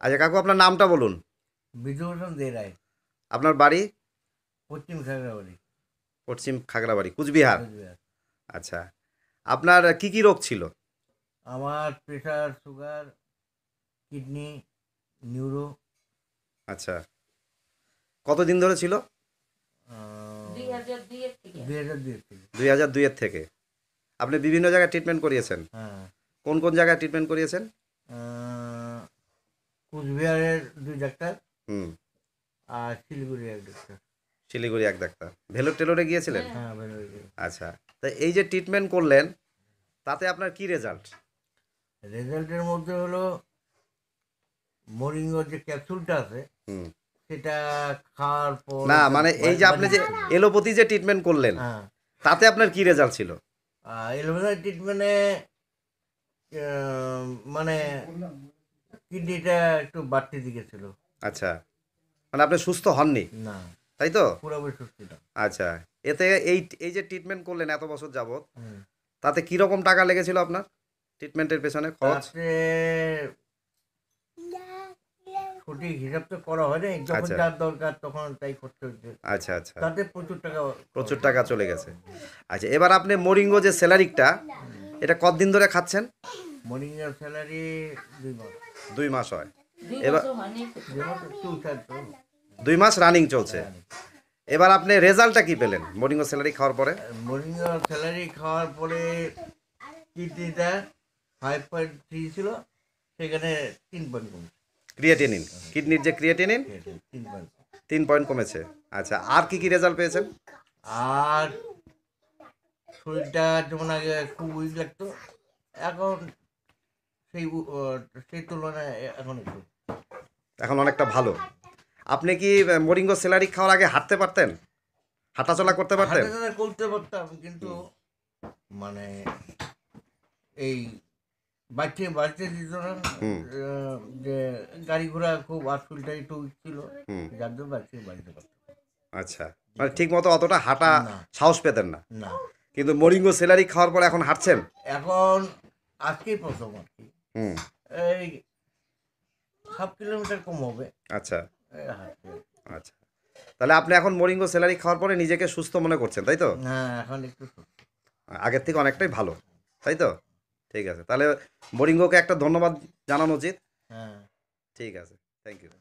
আচ্ছা কাকু, আপনার নামটা বলুন। বিধুভূষণ দে রায়। আপনার বাড়ি? পশ্চিম খাগড়াবাড়ি, পশ্চিম খাগড়াবাড়ি, কুচবিহার। কোচবিহার। আচ্ছা, আপনার কি কি রোগ ছিল? আমার প্রেশার, সুগার, কিডনি, নিউরো। আচ্ছা, কতদিন ধরে ছিল? 2002 থেকে। 2002-এর থেকে। আপনি বিভিন্ন জায়গায় ট্রিটমেন্ট করিয়েছেন? হ্যাঁ। কোন কোন জায়গায় ট্রিটমেন্ট করিয়েছেন? আহ, কোচবিহারের 2 ডাক্তার হুম। আর শিলিগুড়ি 1 ডাক্তার। শিলিগুড়ি এক ডাক্তার। ভেলোর টেলোরে গিয়েছিলেন? হ্যাঁ, বেরোয়। আচ্ছা, তা এই যে ট্রিটমেন্ট করলেন, তাতে আপনার কি রেজাল্ট? রেজাল্টের মধ্যে হলো মরিঙ্গো যে ক্যাপসুলটা আছে হুম। সেটা খাওয়ার পর না মানে এই যে আপনি যে এলোপ্যাথি যে ট্রিটমেন্ট করলেন, হ্যাঁ, তাতে আপনার কি রেজাল্ট ছিল? এলোপ্যাথি ট্রিটমেন্টে মানে কিডনিটা একটু বাড়তি দিকে ছিল। আচ্ছা, মানে আপনি সুস্থ হননি, না, তাই তো? পুরোপুরি সুস্থ না। আচ্ছা, এতে এই এই যে ট্রিটমেন্ট করলেন এত বছর যাবত, হুম। তাতে কীরকম টাকা লেগেছিল আপনার ট্রিটমেন্টের পেছনে খরচ? তাতে সঠিক হিসাব তো করা হয় না, যখন আচ্ছা যার দরকার তখন তাই করতে হচ্ছে। আচ্ছা আচ্ছা, তাতে প্রচুর টাকা প্রচুর টাকা চলে গেছে। আচ্ছা, এবার আপনি মোরিঙ্গো যে স্যালারিকটা, এটা কতদিন ধরে খাচ্ছেন? মর্নিংয়ের স্যালারি 2 মাস। 2 মাস হয়। এবার যেমন চলছে তো। 2 মাস রানিং চলছে। এবার আপনি রেজাল্টটা কি পেলেন মোরিঙ্গো স্যালারি খাওয়ার পরে? মর্নিংয়ের স্যালারি খাওয়ার পরে কিডনিটা 5.3 ছিল, সেখানে 3 পয়েন্ট কমছে। ক্রিয়েটিনিন, কিডনির যে ক্রিয়েটিনিন 3 পয়েন্ট। 3 পয়েন্ট কমেছে। আচ্ছা, আর কি কি রেজাল্ট পেয়েছেন? আর শরীরটা যেমন আগে খুব উইক লাগতো, এখন সেই সেই তুলনায় এখন একটু এখন অনেকটা ভালো। আপনি কি মোরিঙ্গো স্যালারি খাওয়ার আগে হাঁটতে পারতেন, হাঁটাচলা করতে পারতেন? হাঁটাচলা করতে পারতাম, কিন্তু মানে এই বাড়িতে দিত না। হুম যে গাড়ি ঘোড়া খুব আশফুলটা একটু উইক ছিল, হুম। যার জন্য বাড়িতে পারতাম আচ্ছা, মানে ঠিক মতো অতটা হাঁটা না। সাহস পেতেন না, না, কিন্তু মোরিঙ্গো স্যালারি খাওয়ার পর এখন হাঁটছেন? এখন আজকেই প্রথম আর কি। হুম। এই 7 কিলোমিটার কম হবে। আচ্ছা হাঁটতে। আচ্ছা, তাহলে আপনি এখন মোরিঙ্গো স্যালারি খাওয়ার পরে নিজেকে সুস্থ মনে করছেন, তাই তো? হ্যাঁ, এখন একটু আগের থেকে অনেকটাই ভালো, তাই তো? ঠিক আছে, তাহলে মোরিঙ্গোকে একটা ধন্যবাদ জানানো উচিত। হ্যাঁ। ঠিক আছে, থ্যাংক ইউ।